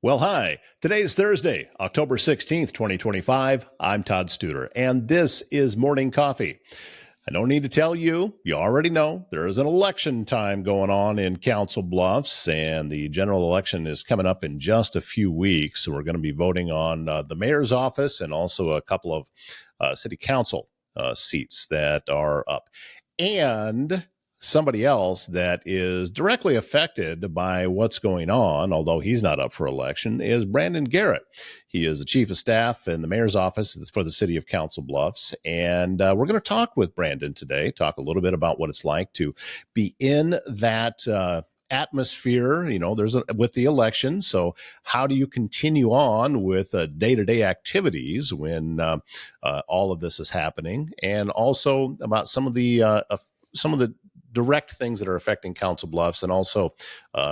Well, hi. Today is Thursday, October 16th, 2025. I'm Todd Studer, and this is Morning Coffee. I don't need to tell you, you already know there is an election time going on in Council Bluffs, and the general election is coming up in just a few weeks. So we're going to be voting on the mayor's office and also a couple of city council seats that are up. And somebody else that is directly affected by what's going on, although he's not up for election, is Brandon Garrett. He is the chief of staff in the mayor's office for the City of Council Bluffs. And we're going to talk with Brandon today, talk a little bit about what it's like to be in that atmosphere, with the election. So how do you continue on with day-to-day activities when all of this is happening? And also about some of the direct things that are affecting Council Bluffs, and also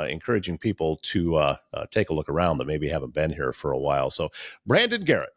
encouraging people to take a look around that maybe haven't been here for a while. So Brandon Garrett,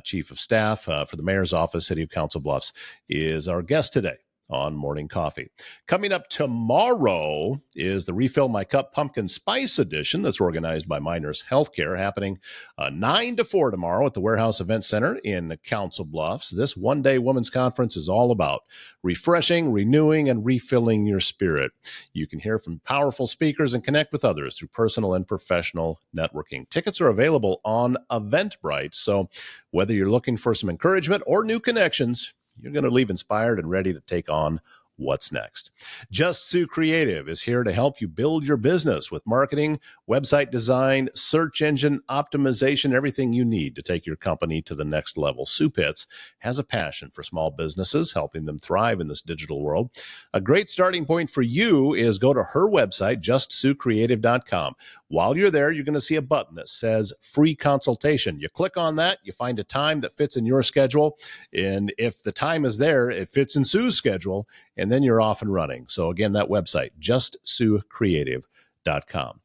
Chief of Staff for the Mayor's Office, City of Council Bluffs, is our guest today on Morning Coffee. Coming up tomorrow is the Refill My Cup Pumpkin Spice Edition that's organized by Miners Healthcare, happening 9 to 4 tomorrow at the Warehouse Event Center in Council Bluffs. This one-day women's conference is all about refreshing, renewing, and refilling your spirit. You can hear from powerful speakers and connect with others through personal and professional networking. Tickets are available on Eventbrite, so whether you're looking for some encouragement or new connections, you're going to leave inspired and ready to take on what's next. Just Sue Creative is here to help you build your business with marketing, website design, search engine optimization, everything you need to take your company to the next level. Sue Pitts has a passion for small businesses, helping them thrive in this digital world. A great starting point for you is go to her website, justsuecreative.com. While you're there, you're going to see a button that says free consultation. You click on that, you find a time that fits in your schedule. And if the time is there, it fits in Sue's schedule, and then you're off and running. So again, that website, justsuecreative.com.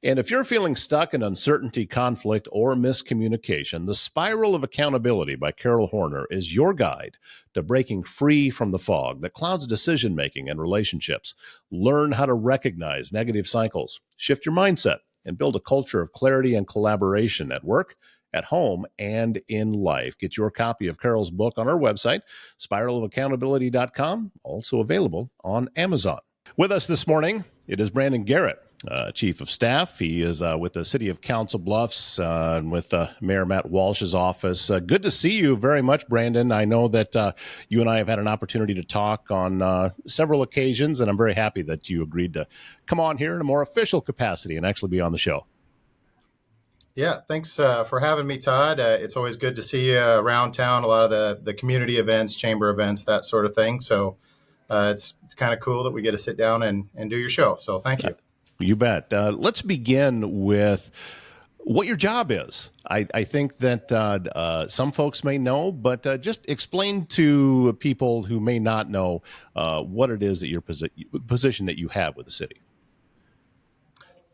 And if you're feeling stuck in uncertainty, conflict, or miscommunication, The Spiral of Accountability by Carol Horner is your guide to breaking free from the fog that clouds decision-making and relationships. Learn how to recognize negative cycles, shift your mindset, and build a culture of clarity and collaboration at work, at home, and in life. Get your copy of Carol's book on our website, spiralofaccountability.com, also available on Amazon. With us this morning, it is Brandon Garrett, Chief of Staff. He is with the City of Council Bluffs and with Mayor Matt Walsh's office. Good to see you very much, Brandon. I know that you and I have had an opportunity to talk on several occasions, and I'm very happy that you agreed to come on here in a more official capacity and actually be on the show. Yeah, thanks for having me, Todd. It's always good to see you around town, a lot of the community events, chamber events, that sort of thing. So it's kind of cool that we get to sit down and do your show. So thank you. You bet. Let's begin with what your job is. I think that some folks may know, but just explain to people who may not know what it is that your position that you have with the city.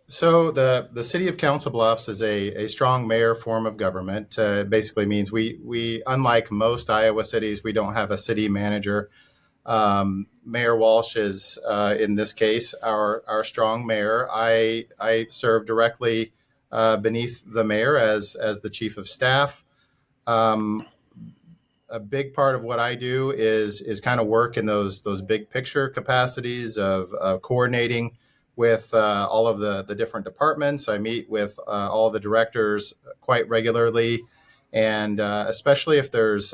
So the City of Council Bluffs is a strong mayor form of government. Basically means we unlike most Iowa cities, we don't have a city manager. Mayor Walsh is in this case our strong mayor. I serve directly beneath the mayor as the chief of staff. A big part of what I do is kind of work in those big picture capacities of coordinating with all of the different departments. I meet with all the directors quite regularly, and especially if there's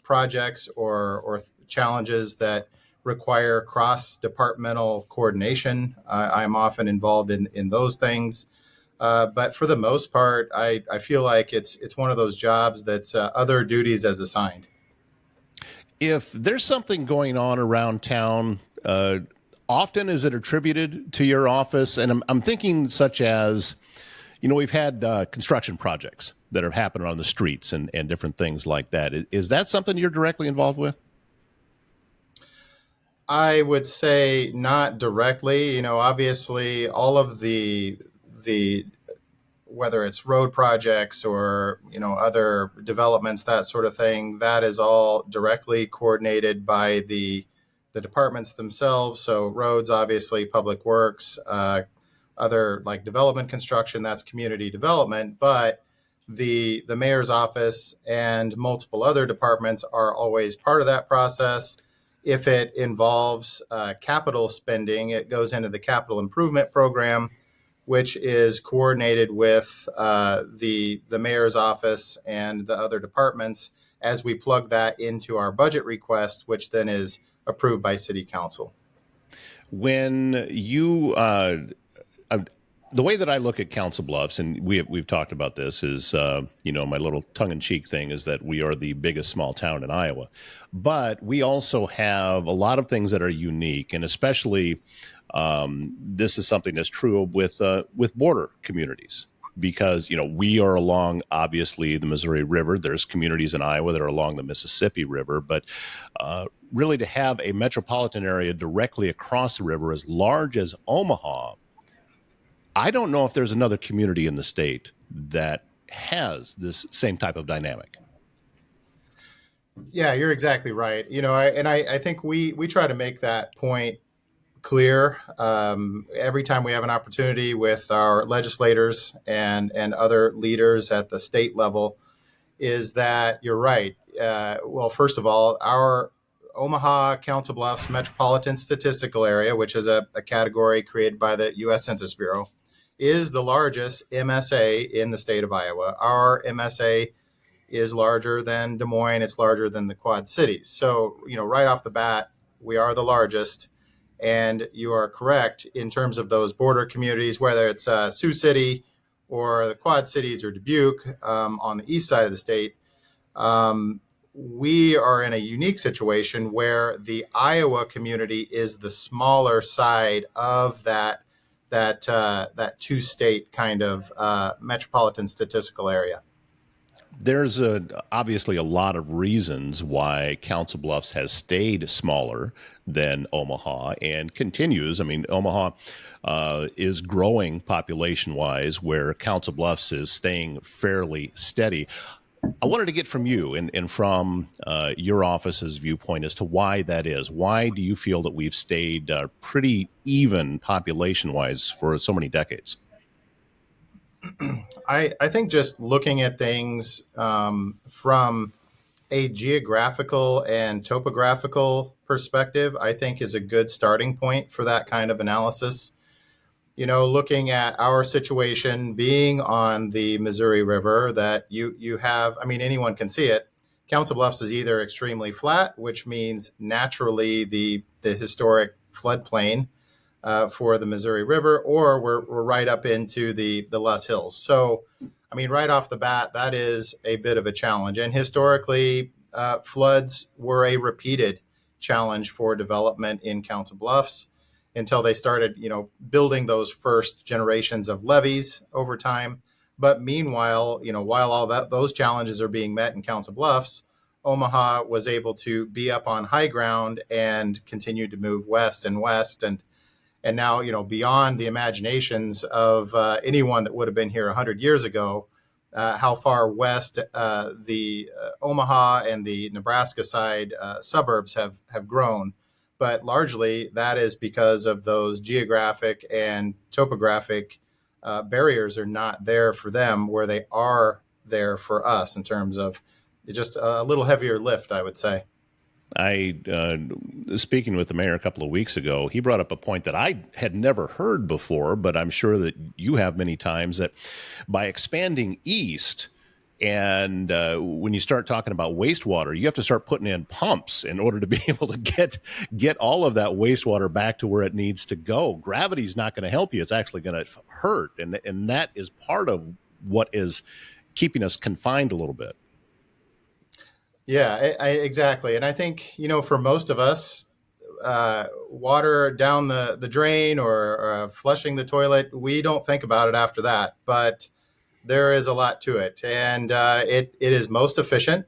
projects or challenges that require cross-departmental coordination. I'm often involved in those things. But for the most part, I feel like it's one of those jobs that's other duties as assigned. If there's something going on around town, often is it attributed to your office? And I'm thinking such as, we've had construction projects that have happened on the streets and different things like that. Is that something you're directly involved with? I would say not directly. Obviously all of the whether it's road projects or other developments, that sort of thing, that is all directly coordinated by the departments themselves. So roads, obviously, public works, other like development construction, that's community development. But the mayor's office and multiple other departments are always part of that process. If it involves capital spending, it goes into the capital improvement program, which is coordinated with the mayor's office and the other departments as we plug that into our budget request, which then is approved by city council. When you the way that I look at Council Bluffs, and we've talked about this, is my little tongue-in-cheek thing is that we are the biggest small town in Iowa, but we also have a lot of things that are unique, and especially this is something that's true with border communities. Because we are along obviously the Missouri River. There's communities in Iowa that are along the Mississippi River, but really to have a metropolitan area directly across the river as large as Omaha, I don't know if there's another community in the state that has this same type of dynamic. Yeah, you're exactly right. I think we try to make that point clear every time we have an opportunity with our legislators and other leaders at the state level, is that you're right. Well, first of all, our Omaha, Council Bluffs Metropolitan Statistical Area, which is a category created by the U.S. Census Bureau, is the largest MSA in the state of Iowa. Our MSA is larger than Des Moines. It's larger than the Quad Cities. So, right off the bat, we are the largest. And you are correct in terms of those border communities, whether it's Sioux City or the Quad Cities or Dubuque on the east side of the state. We are in a unique situation where the Iowa community is the smaller side of that two-state kind of metropolitan statistical area. There's obviously a lot of reasons why Council Bluffs has stayed smaller than Omaha and continues. I mean, Omaha is growing population-wise, where Council Bluffs is staying fairly steady. I wanted to get from you and from your office's viewpoint as to why that is. Why do you feel that we've stayed pretty even population-wise for so many decades? I think just looking at things from a geographical and topographical perspective, I think is a good starting point for that kind of analysis. Looking at our situation being on the Missouri River, that you have, anyone can see it. Council Bluffs is either extremely flat, which means naturally the historic floodplain for the Missouri River, or we're right up into the Luss Hills. So, right off the bat, that is a bit of a challenge. And historically, floods were a repeated challenge for development in Council Bluffs until they started, building those first generations of levees over time. But meanwhile, while all those challenges are being met in Council Bluffs, Omaha was able to be up on high ground and continue to move west and west. And now, beyond the imaginations of anyone that would have been here 100 years ago, how far west the Omaha and the Nebraska side suburbs have grown. But largely that is because of those geographic and topographic barriers are not there for them, where they are there for us in terms of just a little heavier lift, I would say. Speaking with the mayor a couple of weeks ago, he brought up a point that I had never heard before, but I'm sure that you have many times, that by expanding east, and when you start talking about wastewater, you have to start putting in pumps in order to be able to get all of that wastewater back to where it needs to go. Gravity's not going to help you. It's actually going to hurt. And that is part of what is keeping us confined a little bit. Yeah, exactly. And I think, for most of us, water down the drain or flushing the toilet, we don't think about it after that. But there is a lot to it. And it is most efficient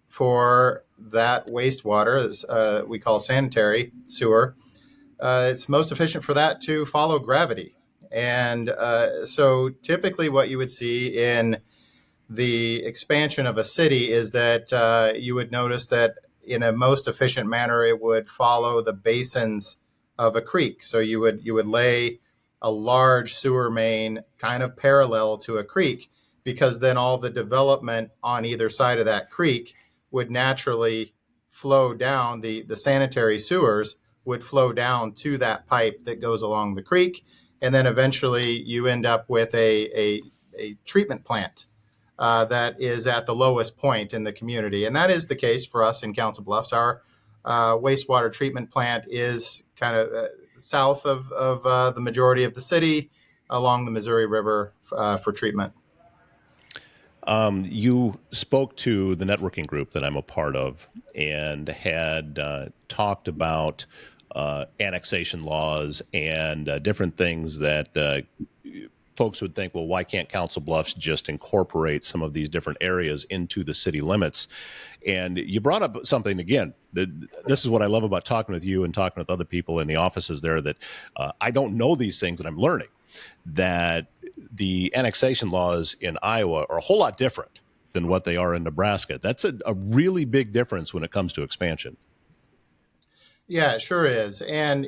for that wastewater, we call sanitary sewer. It's most efficient for that to follow gravity. And so typically what you would see in the expansion of a city is that you would notice that in a most efficient manner, it would follow the basins of a creek. So you would lay a large sewer main kind of parallel to a creek, because then all the development on either side of that creek would naturally flow down, the sanitary sewers would flow down to that pipe that goes along the creek. And then eventually you end up with a treatment plant that is at the lowest point in the community. And that is the case for us in Council Bluffs. Our wastewater treatment plant is kind of south of the majority of the city along the Missouri River for treatment. You spoke to the networking group that I'm a part of and had talked about annexation laws and different things that folks would think, well, why can't Council Bluffs just incorporate some of these different areas into the city limits? And you brought up something again. This is what I love about talking with you and talking with other people in the offices there, that I don't know these things, and I'm learning that the annexation laws in Iowa are a whole lot different than what they are in Nebraska. That's a really big difference when it comes to expansion. Yeah, it sure is. And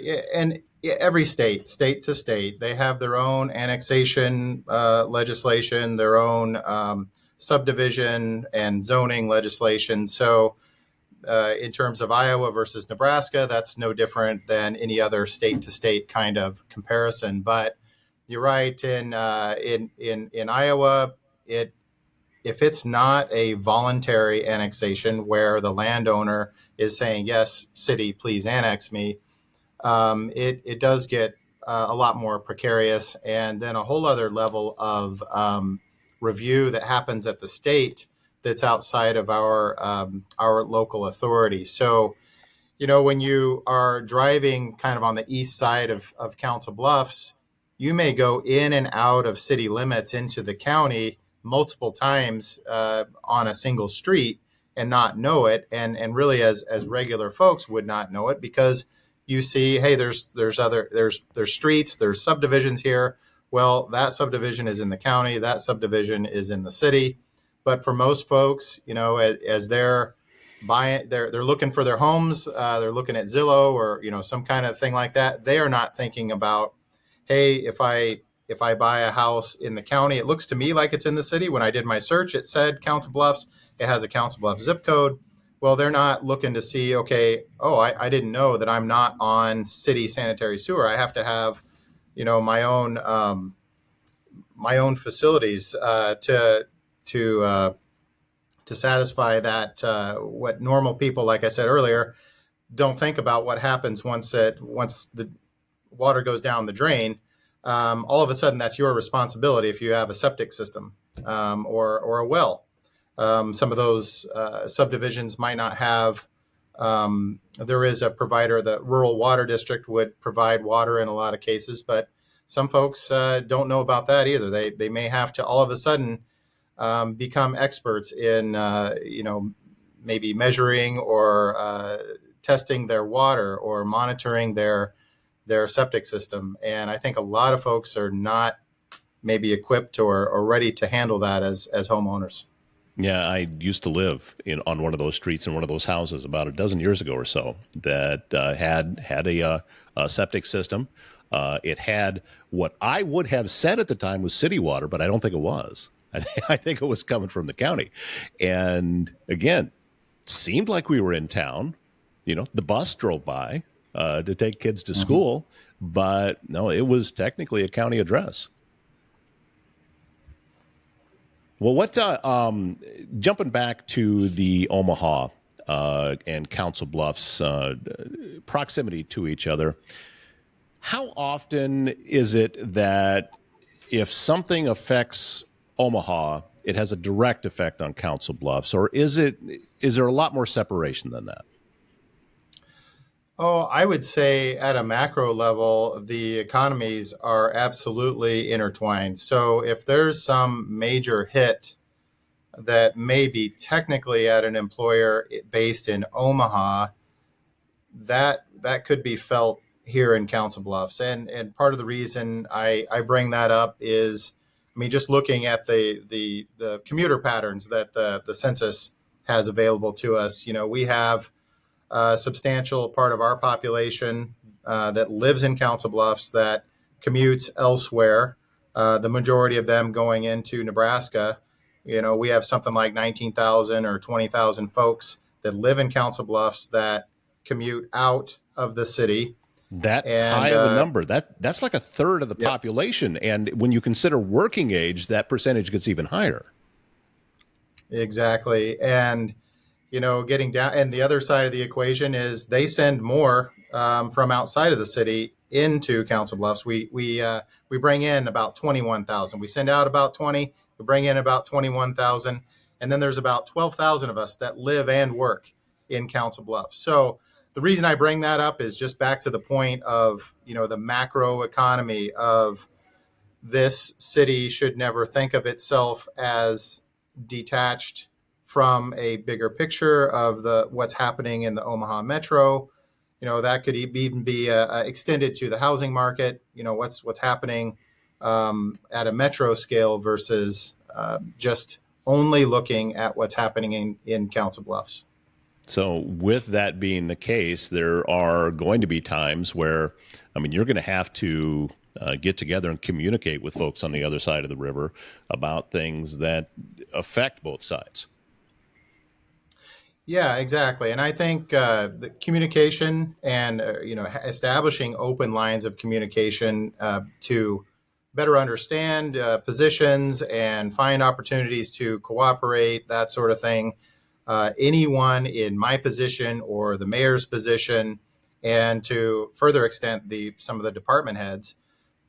every state to state, they have their own annexation legislation, their own subdivision and zoning legislation. So in terms of Iowa versus Nebraska, that's no different than any other state to state kind of comparison. But you're right. In Iowa, if it's not a voluntary annexation where the landowner is saying, yes, city, please annex me, it does get a lot more precarious. And then a whole other level of review that happens at the state that's outside of our local authority. So, when you are driving kind of on the east side of Council Bluffs, you may go in and out of city limits into the county multiple times on a single street and not know it, and really as regular folks would not know it, because you see, hey, there's streets, there's subdivisions here. Well, that subdivision is in the county, that subdivision is in the city. But for most folks, as they're buying, they're looking for their homes, they're looking at Zillow or some kind of thing like that. They are not thinking about, hey, if I buy a house in the county, it looks to me like it's in the city. When I did my search, it said Council Bluffs. It has a Council Bluffs zip code. Well, they're not looking to see, okay, I didn't know that I'm not on city sanitary sewer. I have to have, my own facilities to satisfy that. What normal people, like I said earlier, don't think about what happens once the water goes down the drain. All of a sudden, that's your responsibility if you have a septic system or a well. Some of those subdivisions might not have. There is a provider, the rural water district would provide water in a lot of cases, but some folks don't know about that either. They may have to all of a sudden become experts in maybe measuring or testing their water or monitoring their septic system. And I think a lot of folks are not maybe equipped or ready to handle that as homeowners. Yeah, I used to live on one of those streets in one of those houses about a dozen years ago or so that had a septic system. It had what I would have said at the time was city water, but I don't think it was. I think it was coming from the county. And again, seemed like we were in town. The bus drove by to take kids to school, but no, it was technically a county address. Well, jumping back to the Omaha and Council Bluffs proximity to each other, how often is it that if something affects Omaha, it has a direct effect on Council Bluffs, or is there a lot more separation than that? Oh, I would say at a macro level, the economies are absolutely intertwined. So if there's some major hit that may be technically at an employer based in Omaha, that could be felt here in Council Bluffs. And part of the reason I bring that up is, just looking at the commuter patterns that the census has available to us. We have a substantial part of our population that lives in Council Bluffs that commutes elsewhere, the majority of them going into Nebraska. We have something like 19,000 or 20,000 folks that live in Council Bluffs that commute out of the city. That high And of a number, that's like a third of the yep, population. And when you consider working age, that percentage gets even higher. exactly. And getting down, and the other side of the equation is they send more from outside of the city into Council Bluffs. We bring in about 21,000. We send out about 20. We bring in about 21,000, and then there's about 12,000 of us that live and work in Council Bluffs. So the reason I bring that up is just back to the point of the macro economy of this city should never think of itself as detached from a bigger picture of what's happening in the Omaha metro. That could even be extended to the housing market. What's happening at a metro scale versus just only looking at what's happening in Council Bluffs. So, with that being the case, there are going to be times where, you're going to have to get together and communicate with folks on the other side of the river about things that affect both sides. Yeah, exactly. And I think the communication and establishing open lines of communication to better understand positions and find opportunities to cooperate, that sort of thing. Anyone in my position or the mayor's position, and to further extent some of the department heads,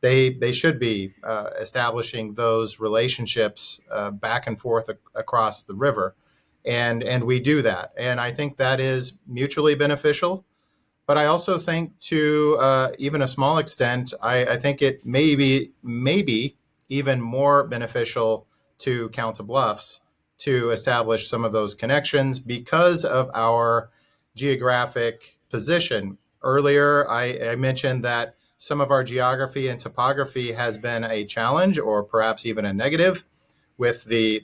they should be establishing those relationships back and forth across the river, and we do that, and I think that is mutually beneficial. But I also think, to even a small extent, I think it maybe even more beneficial to Council Bluffs to establish some of those connections because of our geographic position. Earlier, I mentioned that some of our geography and topography has been a challenge, or perhaps even a negative, with the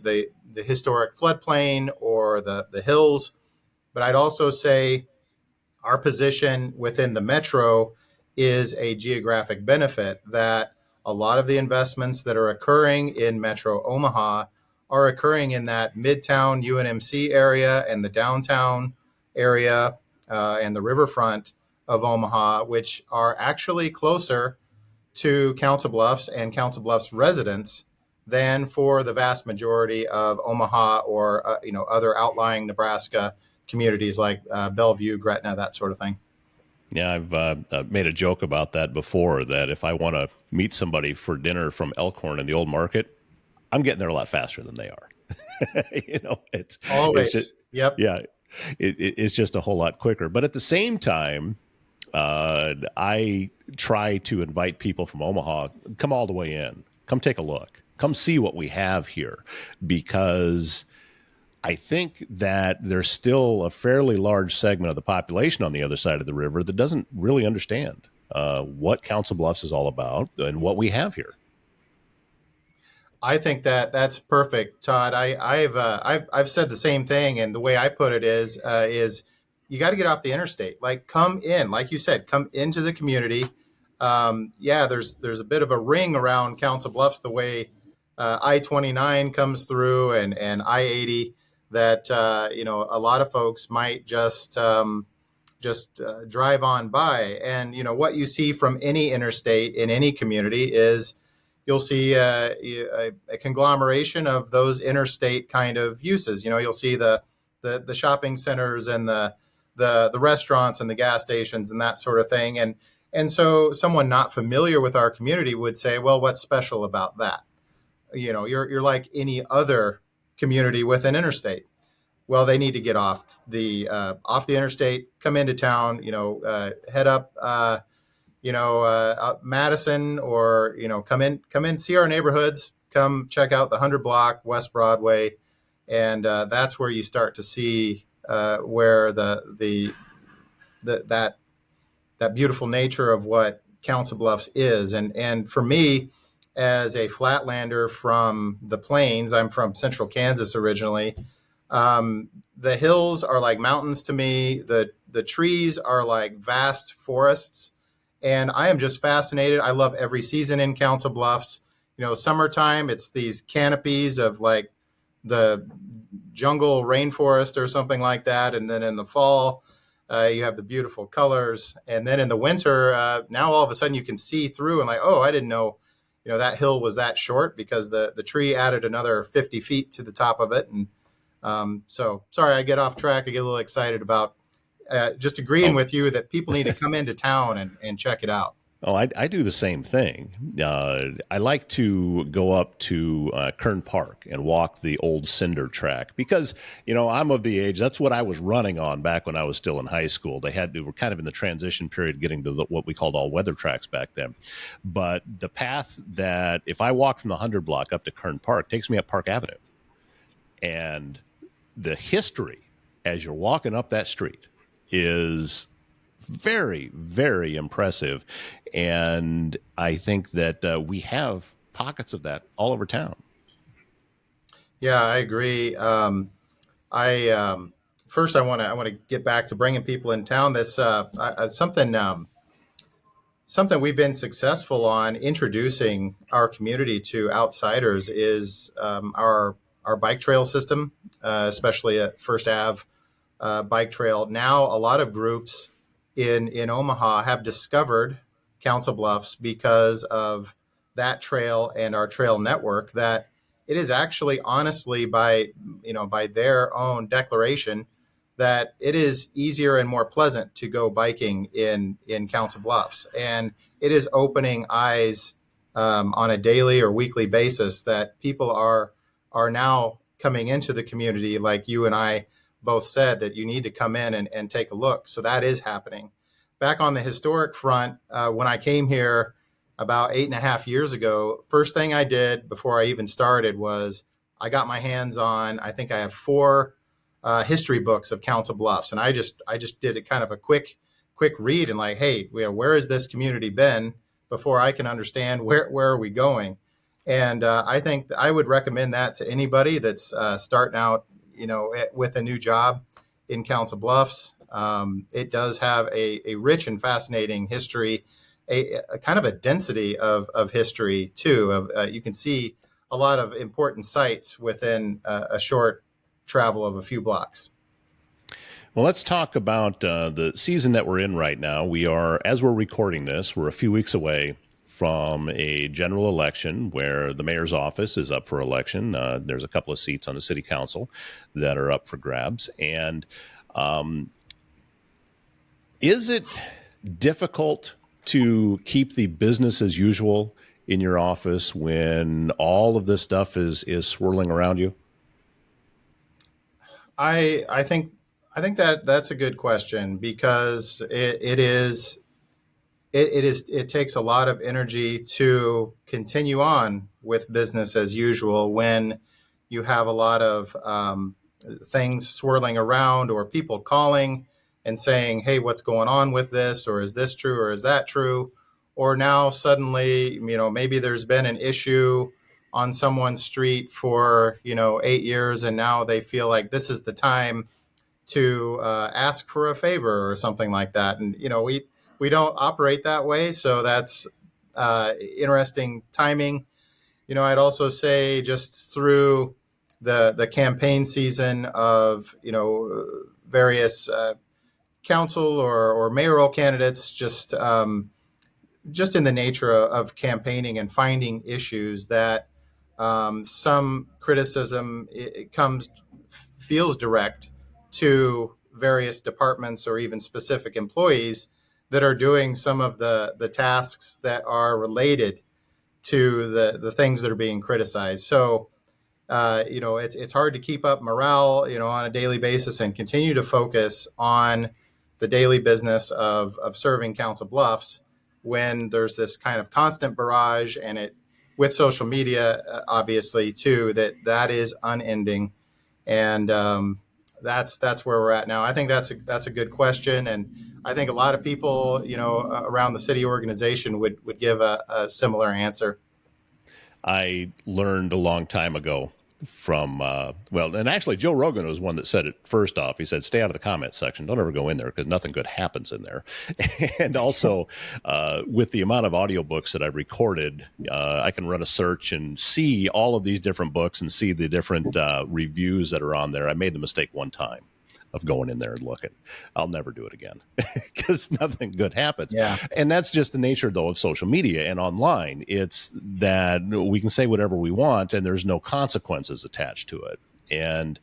historic floodplain or the hills. But I'd also say our position within the metro is a geographic benefit, that a lot of the investments that are occurring in Metro Omaha are occurring in that Midtown UNMC area and the downtown area and the riverfront of Omaha, which are actually closer to Council Bluffs and Council Bluffs residents than for the vast majority of Omaha or other outlying Nebraska communities like Bellevue, Gretna, that sort of thing. Yeah, I've made a joke about that before, that if I want to meet somebody for dinner from Elkhorn in the old market, I'm getting there a lot faster than they are. It's just, Always. Yep. yeah, it's just a whole lot quicker. But at the same time, I try to invite people from Omaha, come all the way in, come take a look, come see what we have here, because I think that there's still a fairly large segment of the population on the other side of the river that doesn't really understand what Council Bluffs is all about and what we have here. I think that's perfect, Todd. I've said the same thing, and the way I put it is you got to get off the interstate. Like, come in, like you said, come into the community. Yeah, there's a bit of a ring around Council Bluffs, the way I-29 comes through and I-80, that a lot of folks might just drive on by. And what you see from any interstate in any community is you'll see a conglomeration of those interstate kind of uses. You'll see the shopping centers and the restaurants and the gas stations and that sort of thing. And so someone not familiar with our community would say, well, what's special about that? You're like any other community with an interstate. Well, they need to get off the interstate, come into town, head up Madison, or come in, see our neighborhoods, come check out the 100 block West Broadway, and that's where you start to see where that beautiful nature of what Council Bluffs is. And for me, as a flatlander from the plains, I'm from central Kansas originally. The hills are like mountains to me. The trees are like vast forests. And I am just fascinated. I love every season in Council Bluffs. Summertime, it's these canopies of like the jungle rainforest or something like that. And then in the fall, you have the beautiful colors. And then in the winter, now all of a sudden you can see through and like, oh, I didn't know, that hill was that short because the tree added another 50 feet to the top of it. And so sorry, I get off track. I get a little excited about just agreeing Oh, with you that people need to come into town and check it out. oh, I do the same thing. I like to go up to Kern Park and walk the old cinder track because, I'm of the age, that's what I was running on back when I was still in high school. We were kind of in the transition period getting to what we called all weather tracks back then. But the path that if I walk from the 100 block up to Kern Park takes me up Park Avenue. And the history as you're walking up that street is very, very impressive. And I think that we have pockets of that all over town. Yeah, I agree. I First I want to get back to bringing people in town. This something we've been successful on introducing our community to outsiders is our bike trail system, especially at First Ave bike trail. Now, a lot of groups in Omaha have discovered Council Bluffs because of that trail and our trail network. That it is actually, honestly, by their own declaration, that it is easier and more pleasant to go biking in Council Bluffs, and it is opening eyes on a daily or weekly basis that people are now coming into the community, like you and I both said, that you need to come in and take a look. So that is happening. Back on the historic front, when I came here about 8.5 years ago, first thing I did before I even started was I got my hands on, I think I have four history books of Council Bluffs. And I just did a kind of a quick read and like, hey, where has this community been before I can understand where are we going? And I think I would recommend that to anybody that's starting out, with a new job in Council Bluffs. It does have a rich and fascinating history, a kind of a density of history too. You can see a lot of important sites within a short travel of a few blocks. Well, let's talk about the season that we're in right now. As we're recording this, we're a few weeks away from a general election where the mayor's office is up for election. There's a couple of seats on the city council that are up for grabs. And is it difficult to keep the business as usual in your office when all of this stuff is swirling around you? I think that that's a good question because it takes a lot of energy to continue on with business as usual when you have a lot of things swirling around or people calling and saying, hey, what's going on with this, or is this true, or is that true? Or now suddenly, maybe there's been an issue on someone's street for 8 years, and now they feel like this is the time to ask for a favor or something like that. And we don't operate that way, so that's interesting timing. I'd also say just through the campaign season of various council or mayoral candidates, just in the nature of campaigning and finding issues that some criticism it comes feels direct to various departments or even specific employees that are doing some of the tasks that are related to the things that are being criticized. So it's hard to keep up morale on a daily basis and continue to focus on the daily business of serving Council Bluffs when there's this kind of constant barrage, and it with social media obviously too, that is unending. And that's where we're at now. I think that's a good question, and I think a lot of people around the city organization would give a similar answer. I learned a long time ago well, and actually Joe Rogan was one that said it first off. He said, stay out of the comment section. Don't ever go in there because nothing good happens in there. And also with the amount of audiobooks that I've recorded, I can run a search and see all of these different books and see the different reviews that are on there. I made the mistake one time of going in there and looking. I'll never do it again because nothing good happens. Yeah. And that's just the nature, though, of social media and online. It's that we can say whatever we want and there's no consequences attached to it. And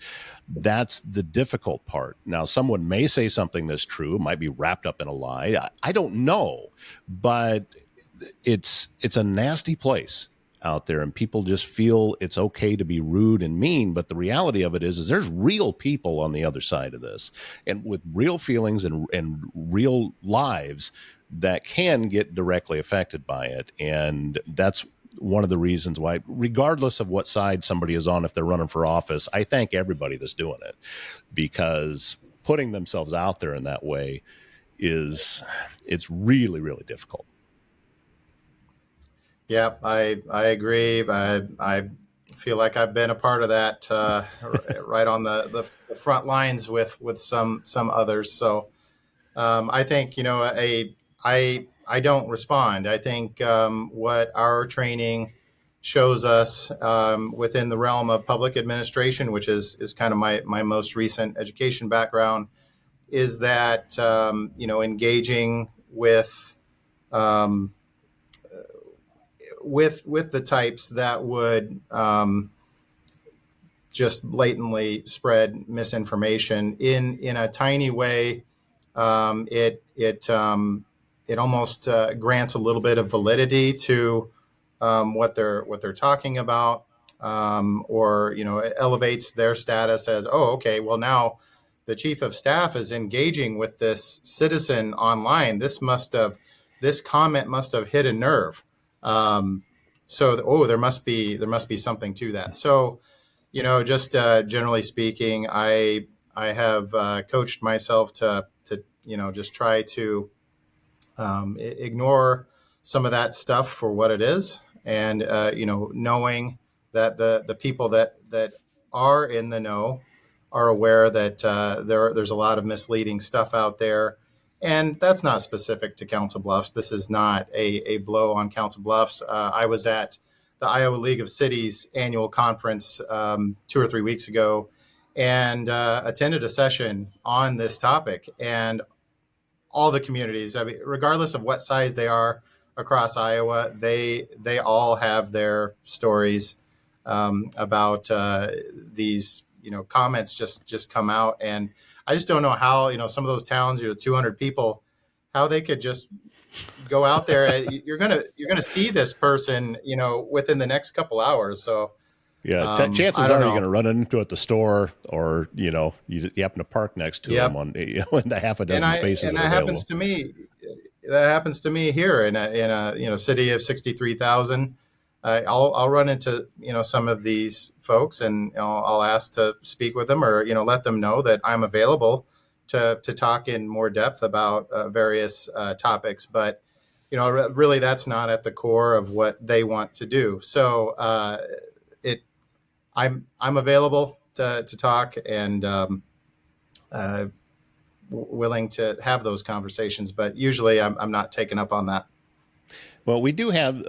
that's the difficult part. Now, someone may say something that's true, might be wrapped up in a lie. I don't know, but it's a nasty place out there, and people just feel it's okay to be rude and mean. But the reality of it is there's real people on the other side of this, and with real feelings and real lives that can get directly affected by it. And that's one of the reasons why, regardless of what side somebody is on, if they're running for office, I thank everybody that's doing it, because putting themselves out there in that way it's really, really difficult. Yeah, I agree. I feel like I've been a part of that, right on the front lines with some others. So I think I don't respond. I think what our training shows us within the realm of public administration, which is kind of my most recent education background, is that engaging um, with the types that would just blatantly spread misinformation in a tiny way. It almost grants a little bit of validity to what they're talking about, or it elevates their status as, oh, okay, well, now the chief of staff is engaging with this citizen online. This comment must have hit a nerve. So there must be something to that. So just generally speaking, I have coached myself to just try to ignore some of that stuff for what it is, and knowing that the people that are in the know are aware that there's a lot of misleading stuff out there. And that's not specific to Council Bluffs. This is not a blow on Council Bluffs. I was at the Iowa League of Cities annual conference 2 or 3 weeks ago, and attended a session on this topic. And all the communities, I mean, regardless of what size they are across Iowa, they all have their stories about these comments just come out. And I just don't know how some of those towns, 200 people, how they could just go out there. You're gonna see this person within the next couple hours. So Yeah, chances are you're going to run into it at the store, or you happen to park next to them on in the half a dozen spaces and that that are available. happens to me. That happens to me here in a city of 63,000. I'll run into some of these folks, and I'll ask to speak with them, or let them know that I'm available to talk in more depth about various topics. But really, that's not at the core of what they want to do. So I'm available to talk, and willing to have those conversations, but usually I'm not taken up on that. Well, we do have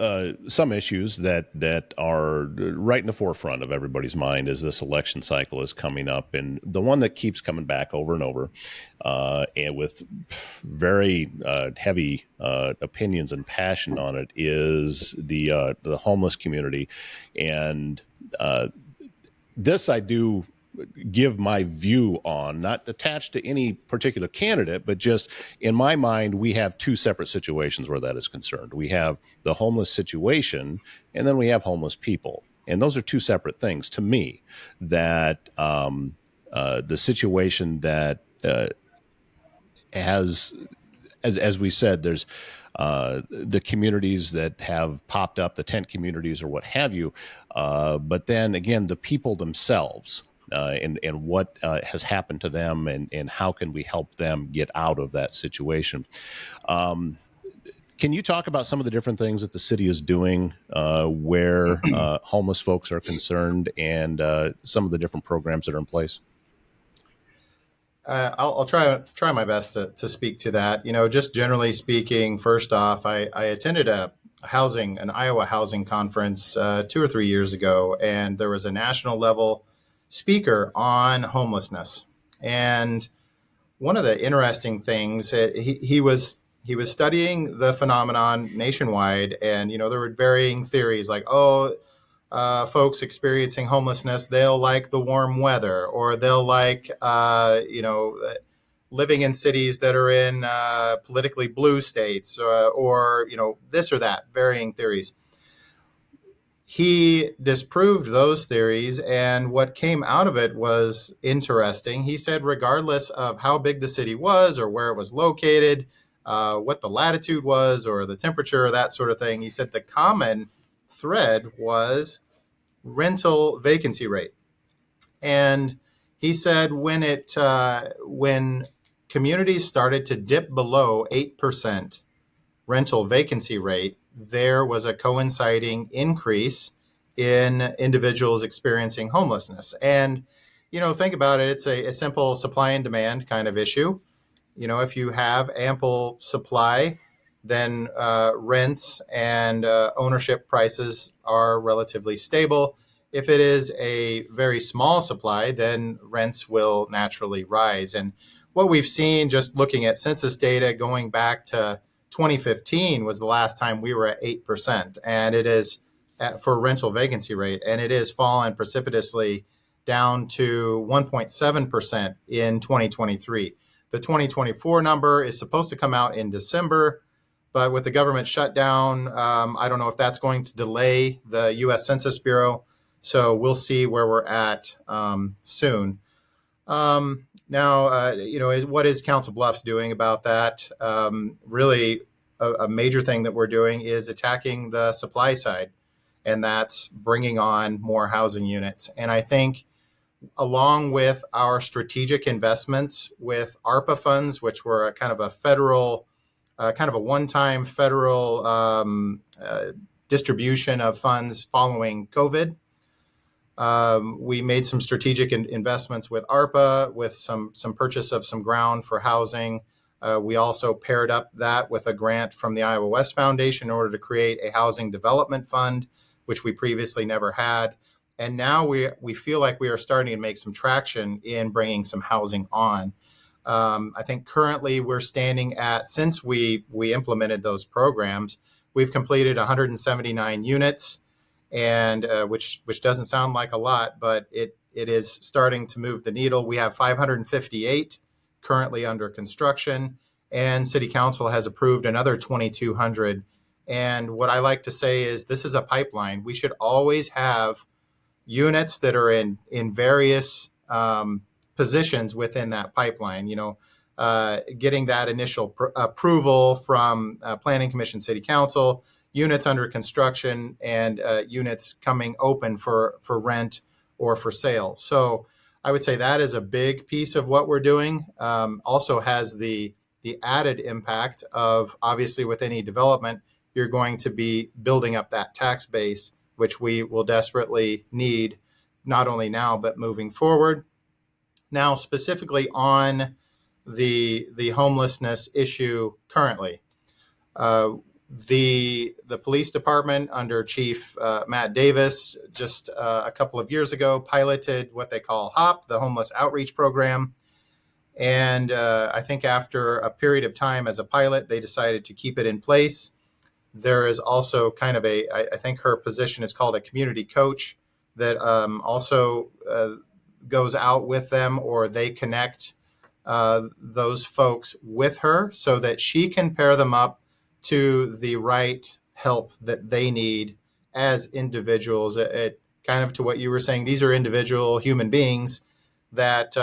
some issues that are right in the forefront of everybody's mind as this election cycle is coming up, and the one that keeps coming back over and over, and with very heavy opinions and passion on it, is the homeless community. And this I do give my view on, not attached to any particular candidate, but just in my mind, we have two separate situations where that is concerned. We have the homeless situation, and then we have homeless people. And those are two separate things to me. That the situation that has, as we said, there's the communities that have popped up, the tent communities or what have you. But then again, the people themselves, and what has happened to them, and how can we help them get out of that situation. Can you talk about some of the different things that the city is doing where homeless folks are concerned, and some of the different programs that are in place? I'll try my best to speak to that. Just generally speaking, first off, I attended an Iowa housing conference 2 or 3 years ago, and there was a national level speaker on homelessness. And one of the interesting things, he was studying the phenomenon nationwide, and there were varying theories like, folks experiencing homelessness, they'll like the warm weather, or they'll like, living in cities that are in politically blue states, or this or that, varying theories. He disproved those theories, and what came out of it was interesting. He said, regardless of how big the city was or where it was located, what the latitude was or the temperature, that sort of thing, he said the common thread was rental vacancy rate. And he said when communities started to dip below 8% rental vacancy rate, there was a coinciding increase in individuals experiencing homelessness. And, think about it, it's a simple supply and demand kind of issue. If you have ample supply, then rents and ownership prices are relatively stable. If it is a very small supply, then rents will naturally rise. And what we've seen, just looking at census data going back to 2015, was the last time we were at 8%, and it is for rental vacancy rate, and it has fallen precipitously down to 1.7% in 2023. The 2024 number is supposed to come out in December, but with the government shutdown, I don't know if that's going to delay the U.S. Census Bureau. So we'll see where we're at soon. Now, what is Council Bluffs doing about that? Really, a major thing that we're doing is attacking the supply side, and that's bringing on more housing units. And I think along with our strategic investments with ARPA funds, which were a kind of a one-time federal distribution of funds following COVID. We made some strategic investments with ARPA, with some purchase of some ground for housing. We also paired up that with a grant from the Iowa West Foundation in order to create a housing development fund, which we previously never had. And now we feel like we are starting to make some traction in bringing some housing on. I think currently we're standing at, since we implemented those programs, we've completed 179 units, and which doesn't sound like a lot, but it is starting to move the needle. We have 558 currently under construction, and City Council has approved another 2,200. And what I like to say is this is a pipeline. We should always have units that are in various positions within that pipeline. Getting that initial approval from Planning Commission, City Council, units under construction, and units coming open for rent or for sale. So I would say that is a big piece of what we're doing. Also has the added impact of, obviously, with any development, you're going to be building up that tax base, which we will desperately need, not only now, but moving forward. Now, specifically on the homelessness issue currently, the police department under Chief Matt Davis just a couple of years ago piloted what they call HOP, the Homeless Outreach Program. And I think after a period of time as a pilot, they decided to keep it in place. There is also kind of I think her position is called a community coach that also goes out with them, or they connect those folks with her so that she can pair them up to the right help that they need as individuals. It kind of to what you were saying, these are individual human beings that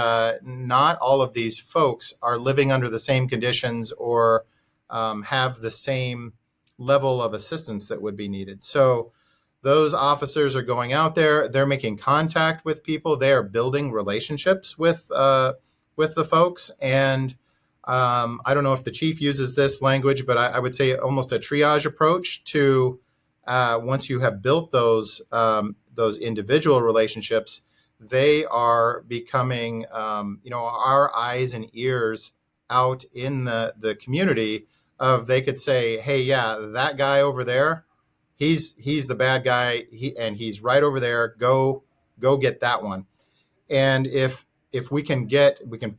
not all of these folks are living under the same conditions or have the same level of assistance that would be needed. So those officers are going out there, they're making contact with people, they are building relationships with the folks, and I don't know if the chief uses this language, but I would say almost a triage approach to once you have built those individual relationships, they are becoming our eyes and ears out in the community. Of they could say, hey, yeah, that guy over there, he's the bad guy, and he's right over there. Go get that one. And if we can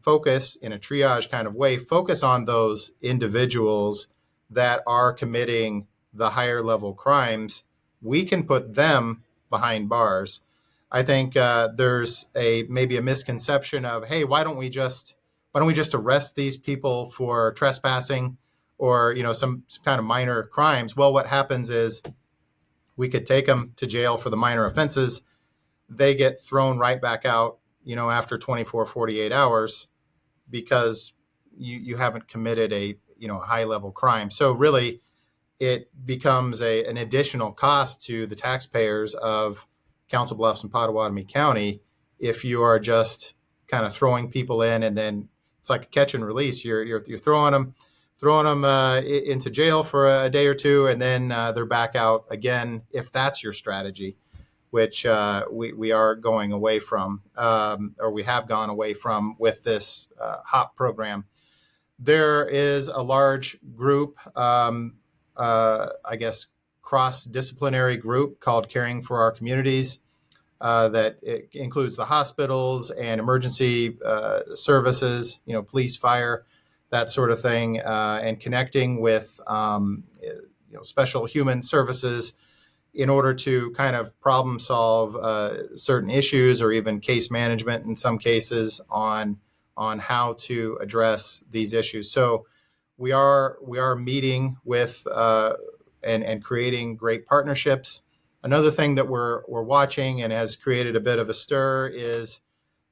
focus in a triage kind of way, focus on those individuals that are committing the higher level crimes, we can put them behind bars. I think there's maybe a misconception of, hey, why don't we just arrest these people for trespassing or some kind of minor crimes? Well, what happens is we could take them to jail for the minor offenses. They get thrown right back out, after 24, 48 hours because you haven't committed a high level crime. So really, it becomes an additional cost to the taxpayers of Council Bluffs and Pottawatomie County if you are just kind of throwing people in, and then it's like a catch and release. You're throwing them into jail for a day or two, and then they're back out again if that's your strategy, which we are going away from, or we have gone away from with this HOP program. There is a large group, I guess, cross-disciplinary group called Caring for Our Communities that it includes the hospitals and emergency services, police, fire, that sort of thing, and connecting with special human services in order to kind of problem solve certain issues, or even case management in some cases on how to address these issues. So we are meeting with and creating great partnerships. Another thing that we're watching and has created a bit of a stir is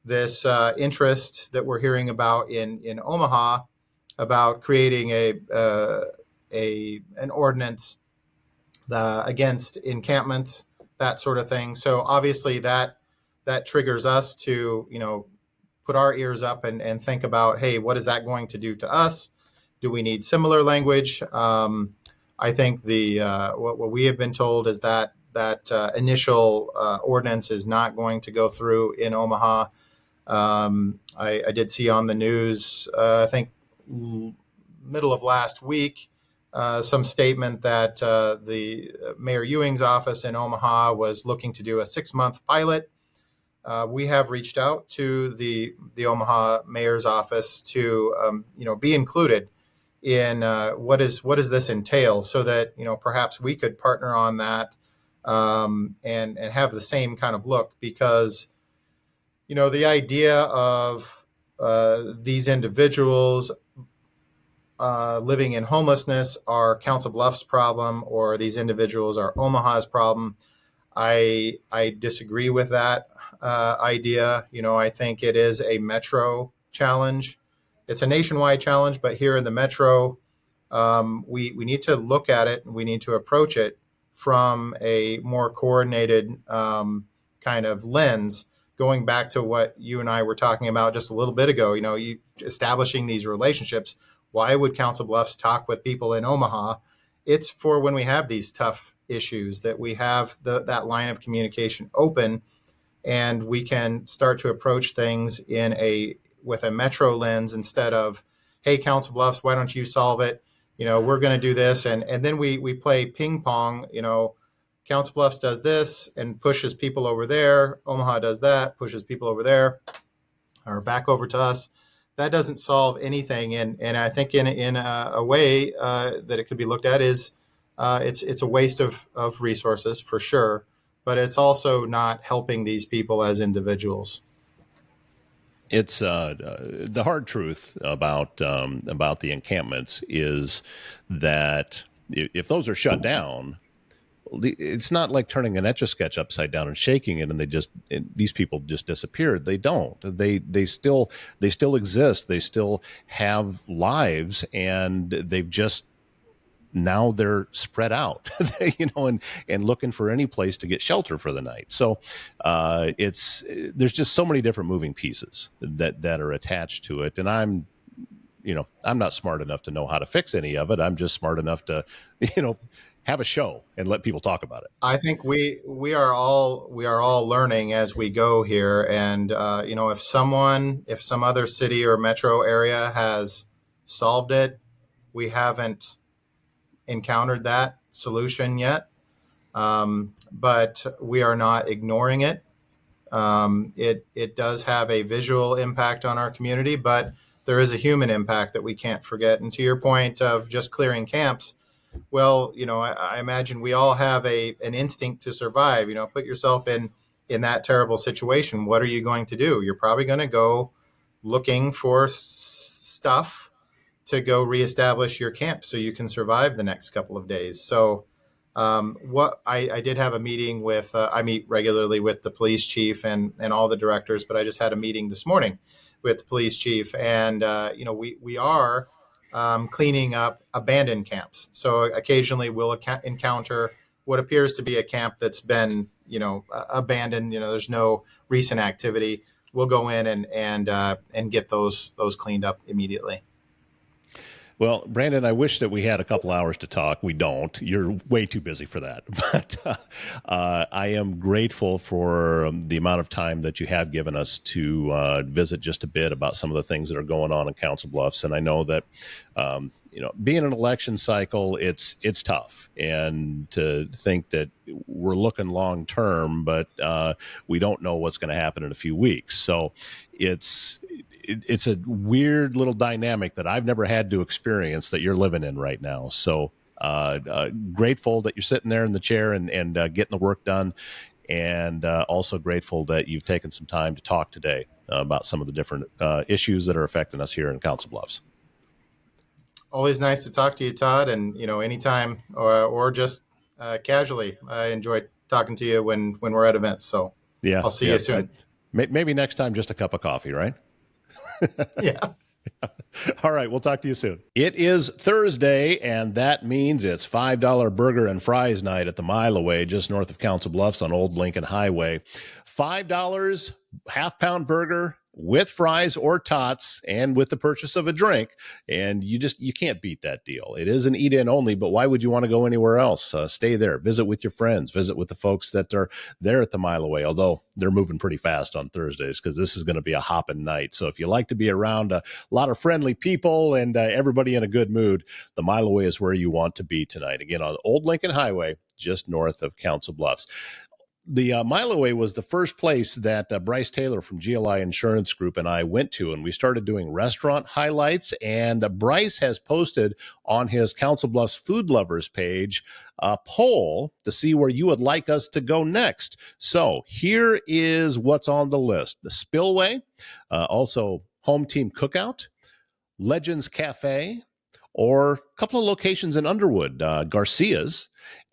this interest that we're hearing about in Omaha about creating an ordinance against encampments, that sort of thing. So obviously that triggers us to put our ears up and think about, hey, what is that going to do to us? Do we need similar language? I think what we have been told is that initial ordinance is not going to go through in Omaha. I did see on the news, I think middle of last week, some statement that the Mayor Ewing's office in Omaha was looking to do a 6-month pilot. We have reached out to the Omaha Mayor's office to be included in what does this entail, so that perhaps we could partner on that and have the same kind of look, because the idea of these individuals living in homelessness are Council Bluffs' problem, or these individuals are Omaha's problem. I disagree with that idea. I think it is a metro challenge. It's a nationwide challenge, but here in the metro, we need to look at it and we need to approach it from a more coordinated kind of lens. Going back to what you and I were talking about just a little bit ago, you establishing these relationships. Why would Council Bluffs talk with people in Omaha? It's for when we have these tough issues that we have that line of communication open, and we can start to approach things with a metro lens instead of, hey, Council Bluffs, why don't you solve it? We're going to do this, and then we play ping pong. Council Bluffs does this and pushes people over there. Omaha does that, pushes people over there, or back over to us. That doesn't solve anything, and I think in a way that it could be looked at is it's a waste of resources for sure, but it's also not helping these people as individuals. It's the hard truth about the encampments is that if those are shut down, it's not like turning an Etch-a-Sketch upside down and shaking it, and these people just disappeared. They don't. They still exist. They still have lives, and they've just now they're spread out, and looking for any place to get shelter for the night. So there's just so many different moving pieces that are attached to it, and I'm I'm not smart enough to know how to fix any of it. I'm just smart enough to, have a show and let people talk about it. I think we are all learning as we go here, and if some other city or metro area has solved it, we haven't encountered that solution yet. But we are not ignoring it. It does have a visual impact on our community, but there is a human impact that we can't forget. And to your point of just clearing camps, well, I imagine we all have an instinct to survive. Put yourself in that terrible situation. What are you going to do? You're probably going to go looking for stuff to go reestablish your camp so you can survive the next couple of days. So what I did have a meeting with, I meet regularly with the police chief and all the directors, but I just had a meeting this morning with the police chief, and we are cleaning up abandoned camps. So occasionally we'll encounter what appears to be a camp that's been abandoned. There's no recent activity. We'll go in and get those cleaned up immediately. Well, Brandon, I wish that we had a couple hours to talk. We don't. You're way too busy for that. But I am grateful for the amount of time that you have given us to visit just a bit about some of the things that are going on in Council Bluffs. And I know that, being an election cycle, it's tough. And to think that we're looking long term, but we don't know what's going to happen in a few weeks. So it's a weird little dynamic that I've never had to experience that you're living in right now. So grateful that you're sitting there in the chair and getting the work done. And also grateful that you've taken some time to talk today about some of the different issues that are affecting us here in Council Bluffs. Always nice to talk to you, Todd. And, anytime or just casually, I enjoy talking to you when we're at events. So yeah, I'll see you soon. Maybe next time, just a cup of coffee, right? Yeah. All right. We'll talk to you soon. It is Thursday, and that means it's $5 burger and fries night at the Mile Away, just north of Council Bluffs on Old Lincoln Highway. $5 half-pound burger with fries or tots and with the purchase of a drink. And you can't beat that deal. It is an eat-in only, but why would you want to go anywhere else? Stay there, visit with your friends, visit with the folks that are there at the Mile Away, although they're moving pretty fast on Thursdays because this is going to be a hopping night. So if you like to be around a lot of friendly people and everybody in a good mood, the Mile Away is where you want to be tonight. Again, on Old Lincoln Highway, just north of Council Bluffs. The Mile Away was the first place that Bryce Taylor from GLI Insurance Group and I went to, and we started doing restaurant highlights. And Bryce has posted on his Council Bluffs Food Lovers page a poll to see where you would like us to go next. So here is what's on the list: the Spillway, also Home Team Cookout, Legends Cafe, or a couple of locations in Underwood, Garcia's,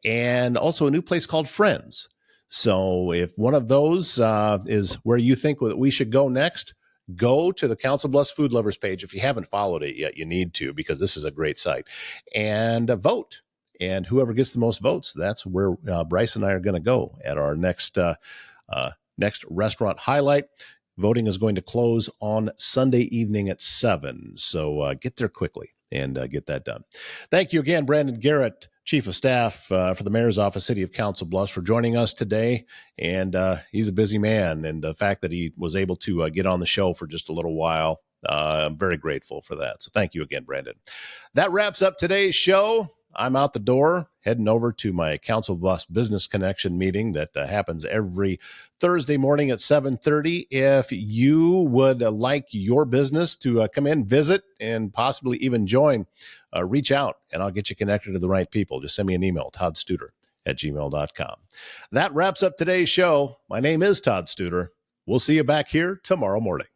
and also a new place called Friends. So if one of those is where you think that we should go next, go to the Council Bluffs Food Lovers page. If you haven't followed it yet, you need to, because this is a great site. And vote. And whoever gets the most votes, that's where Bryce and I are going to go at our next restaurant highlight. Voting is going to close on Sunday evening at 7. So get there quickly and get that done. Thank you again, Brandon Garrett, Chief of Staff for the Mayor's Office, City of Council Bluffs, for joining us today. And he's a busy man. And the fact that he was able to get on the show for just a little while, I'm very grateful for that. So thank you again, Brandon. That wraps up today's show. I'm out the door, heading over to my Council Bluffs Business Connection meeting that happens every Thursday morning at 7:30. If you would like your business to come in, visit, and possibly even join, reach out, and I'll get you connected to the right people. Just send me an email, toddstuder@gmail.com. That wraps up today's show. My name is Todd Studer. We'll see you back here tomorrow morning.